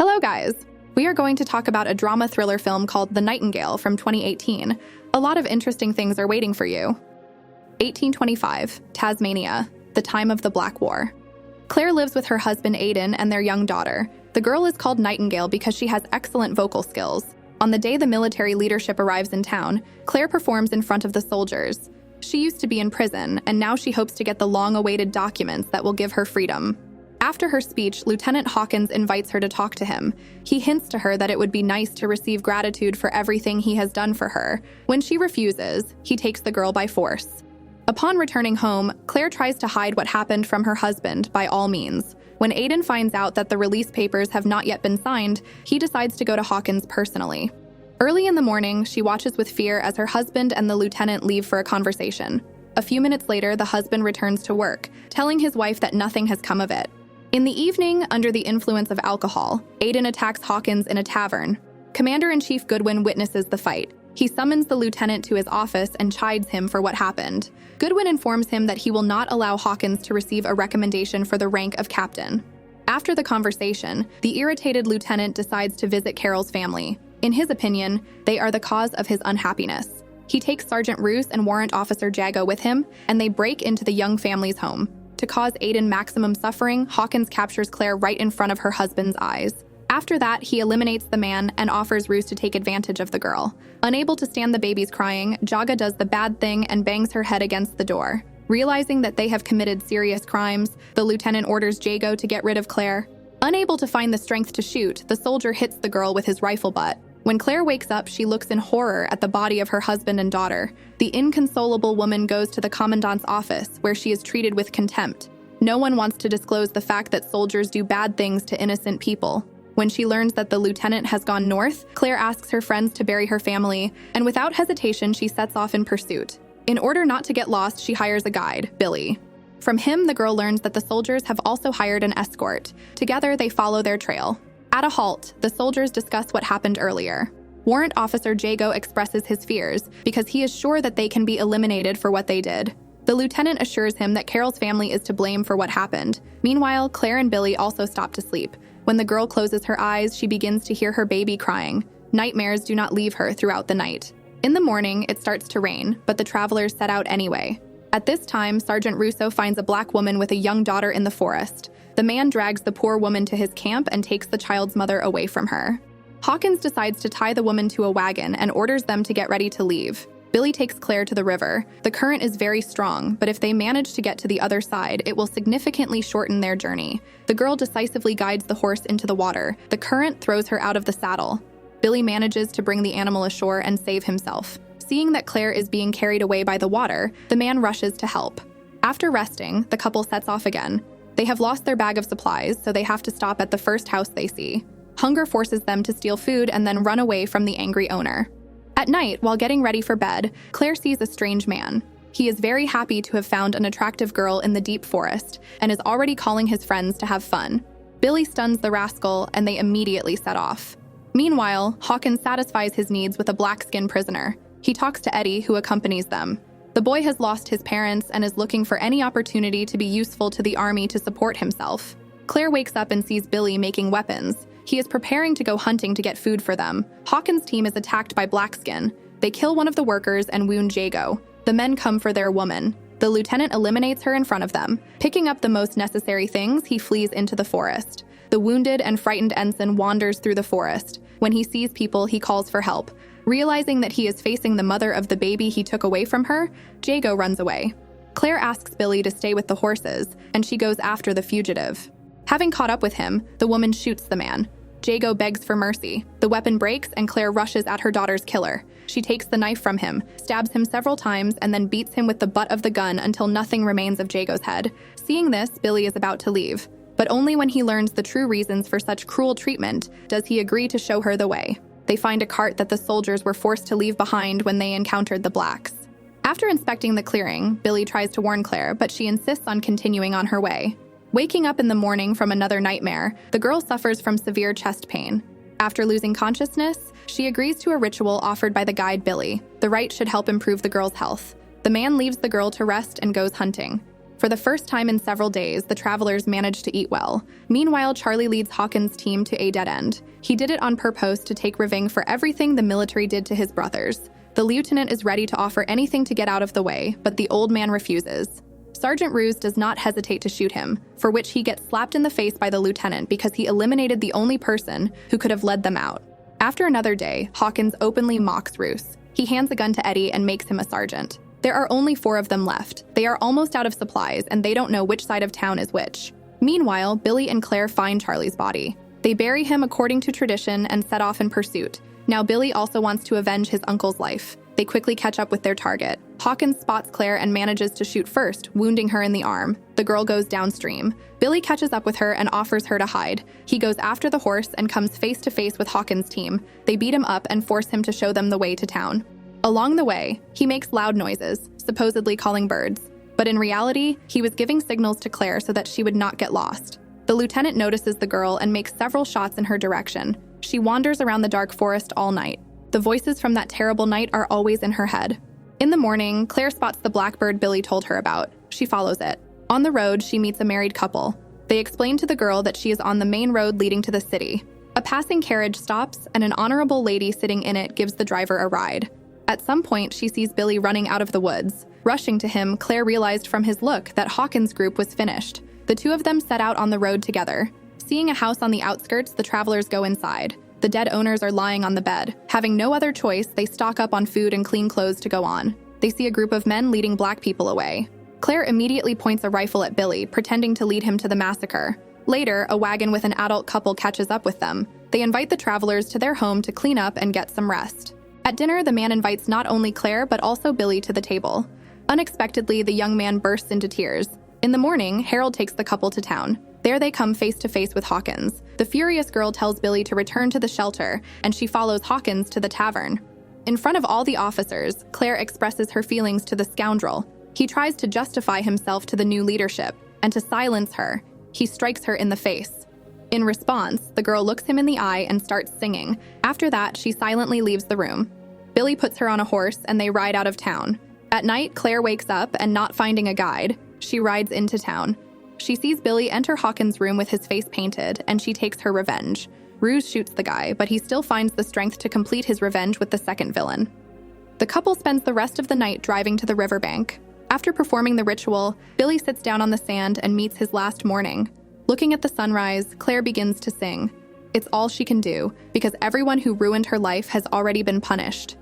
Hello guys! We are going to talk about a drama thriller film called The Nightingale from 2018. A lot of interesting things are waiting for you. 1825, Tasmania, the time of the Black War. Claire lives with her husband Aidan and their young daughter. The girl is called Nightingale because she has excellent vocal skills. On the day the military leadership arrives in town, Claire performs in front of the soldiers. She used to be in prison, and now she hopes to get the long-awaited documents that will give her freedom. After her speech, Lieutenant Hawkins invites her to talk to him. He hints to her that it would be nice to receive gratitude for everything he has done for her. When she refuses, he takes the girl by force. Upon returning home, Claire tries to hide what happened from her husband by all means. When Aidan finds out that the release papers have not yet been signed, he decides to go to Hawkins personally. Early in the morning, she watches with fear as her husband and the lieutenant leave for a conversation. A few minutes later, the husband returns to work, telling his wife that nothing has come of it. In the evening, under the influence of alcohol, Aidan attacks Hawkins in a tavern. Commander-in-Chief Goodwin witnesses the fight. He summons the lieutenant to his office and chides him for what happened. Goodwin informs him that he will not allow Hawkins to receive a recommendation for the rank of captain. After the conversation, the irritated lieutenant decides to visit Carol's family. In his opinion, they are the cause of his unhappiness. He takes Sergeant Roos and Warrant Officer Jago with him, and they break into the young family's home. To cause Aidan maximum suffering, Hawkins captures Claire right in front of her husband's eyes. After that, he eliminates the man and offers Roos to take advantage of the girl. Unable to stand the baby's crying, Jaga does the bad thing and bangs her head against the door. Realizing that they have committed serious crimes, the lieutenant orders Jago to get rid of Claire. Unable to find the strength to shoot, the soldier hits the girl with his rifle butt. When Claire wakes up, she looks in horror at the body of her husband and daughter. The inconsolable woman goes to the commandant's office, where she is treated with contempt. No one wants to disclose the fact that soldiers do bad things to innocent people. When she learns that the lieutenant has gone north, Claire asks her friends to bury her family, and without hesitation, she sets off in pursuit. In order not to get lost, she hires a guide, Billy. From him, the girl learns that the soldiers have also hired an escort. Together, they follow their trail. At a halt, the soldiers discuss what happened earlier. Warrant Officer Jago expresses his fears because he is sure that they can be eliminated for what they did. The lieutenant assures him that Carol's family is to blame for what happened. Meanwhile, Claire and Billy also stop to sleep. When the girl closes her eyes, she begins to hear her baby crying. Nightmares do not leave her throughout the night. In the morning, it starts to rain, but the travelers set out anyway. At this time, Sergeant Russo finds a black woman with a young daughter in the forest. The man drags the poor woman to his camp and takes the child's mother away from her. Hawkins decides to tie the woman to a wagon and orders them to get ready to leave. Billy takes Claire to the river. The current is very strong, but if they manage to get to the other side, it will significantly shorten their journey. The girl decisively guides the horse into the water. The current throws her out of the saddle. Billy manages to bring the animal ashore and save himself. Seeing that Claire is being carried away by the water, the man rushes to help. After resting, the couple sets off again. They have lost their bag of supplies, so they have to stop at the first house they see. Hunger forces them to steal food and then run away from the angry owner. At night, while getting ready for bed, Claire sees a strange man. He is very happy to have found an attractive girl in the deep forest and is already calling his friends to have fun. Billy stuns the rascal and they immediately set off. Meanwhile, Hawkins satisfies his needs with a black-skinned prisoner. He talks to Eddie, who accompanies them. The boy has lost his parents and is looking for any opportunity to be useful to the army to support himself. Claire wakes up and sees Billy making weapons. He is preparing to go hunting to get food for them. Hawkins' team is attacked by Blackskin. They kill one of the workers and wound Jago. The men come for their woman. The lieutenant eliminates her in front of them. Picking up the most necessary things, he flees into the forest. The wounded and frightened ensign wanders through the forest. When he sees people, he calls for help. Realizing that he is facing the mother of the baby he took away from her, Jago runs away. Claire asks Billy to stay with the horses, and she goes after the fugitive. Having caught up with him, the woman shoots the man. Jago begs for mercy. The weapon breaks, and Claire rushes at her daughter's killer. She takes the knife from him, stabs him several times, and then beats him with the butt of the gun until nothing remains of Jago's head. Seeing this, Billy is about to leave. But only when he learns the true reasons for such cruel treatment does he agree to show her the way. They find a cart that the soldiers were forced to leave behind when they encountered the blacks. After inspecting the clearing, Billy tries to warn Claire, but she insists on continuing on her way. Waking up in the morning from another nightmare, the girl suffers from severe chest pain. After losing consciousness, she agrees to a ritual offered by the guide Billy. The rite should help improve the girl's health. The man leaves the girl to rest and goes hunting. For the first time in several days, the travelers managed to eat well. Meanwhile, Charlie leads Hawkins' team to a dead end. He did it on purpose to take revenge for everything the military did to his brothers. The lieutenant is ready to offer anything to get out of the way, but the old man refuses. Sergeant Ruse does not hesitate to shoot him, for which he gets slapped in the face by the lieutenant because he eliminated the only person who could have led them out. After another day, Hawkins openly mocks Ruse. He hands a gun to Eddie and makes him a sergeant. There are only 4 of them left. They are almost out of supplies, and they don't know which side of town is which. Meanwhile, Billy and Claire find Charlie's body. They bury him according to tradition and set off in pursuit. Now Billy also wants to avenge his uncle's life. They quickly catch up with their target. Hawkins spots Claire and manages to shoot first, wounding her in the arm. The girl goes downstream. Billy catches up with her and offers her to hide. He goes after the horse and comes face to face with Hawkins' team. They beat him up and force him to show them the way to town. Along the way, he makes loud noises, supposedly calling birds. But in reality, he was giving signals to Claire so that she would not get lost. The lieutenant notices the girl and makes several shots in her direction. She wanders around the dark forest all night. The voices from that terrible night are always in her head. In the morning, Claire spots the blackbird Billy told her about. She follows it. On the road, she meets a married couple. They explain to the girl that she is on the main road leading to the city. A passing carriage stops, and an honorable lady sitting in it gives the driver a ride. At some point, she sees Billy running out of the woods. Rushing to him, Claire realized from his look that Hawkins' group was finished. The two of them set out on the road together. Seeing a house on the outskirts, the travelers go inside. The dead owners are lying on the bed. Having no other choice, they stock up on food and clean clothes to go on. They see a group of men leading black people away. Claire immediately points a rifle at Billy, pretending to lead him to the massacre. Later, a wagon with an adult couple catches up with them. They invite the travelers to their home to clean up and get some rest. At dinner, the man invites not only Claire but also Billy to the table. Unexpectedly, the young man bursts into tears. In the morning, Harold takes the couple to town. There they come face to face with Hawkins. The furious girl tells Billy to return to the shelter, and she follows Hawkins to the tavern. In front of all the officers, Claire expresses her feelings to the scoundrel. He tries to justify himself to the new leadership, and to silence her, he strikes her in the face. In response, the girl looks him in the eye and starts singing. After that, she silently leaves the room. Billy puts her on a horse, and they ride out of town. At night, Claire wakes up, and not finding a guide, she rides into town. She sees Billy enter Hawkins' room with his face painted, and she takes her revenge. Ruse shoots the guy, but he still finds the strength to complete his revenge with the second villain. The couple spends the rest of the night driving to the riverbank. After performing the ritual, Billy sits down on the sand and meets his last morning. Looking at the sunrise, Claire begins to sing. It's all she can do, because everyone who ruined her life has already been punished.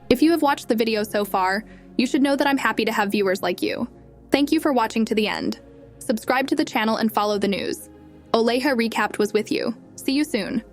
If you have watched the video so far, you should know that I'm happy to have viewers like you. Thank you for watching to the end. Subscribe to the channel and follow the news. Oleha Recapped was with you. See you soon.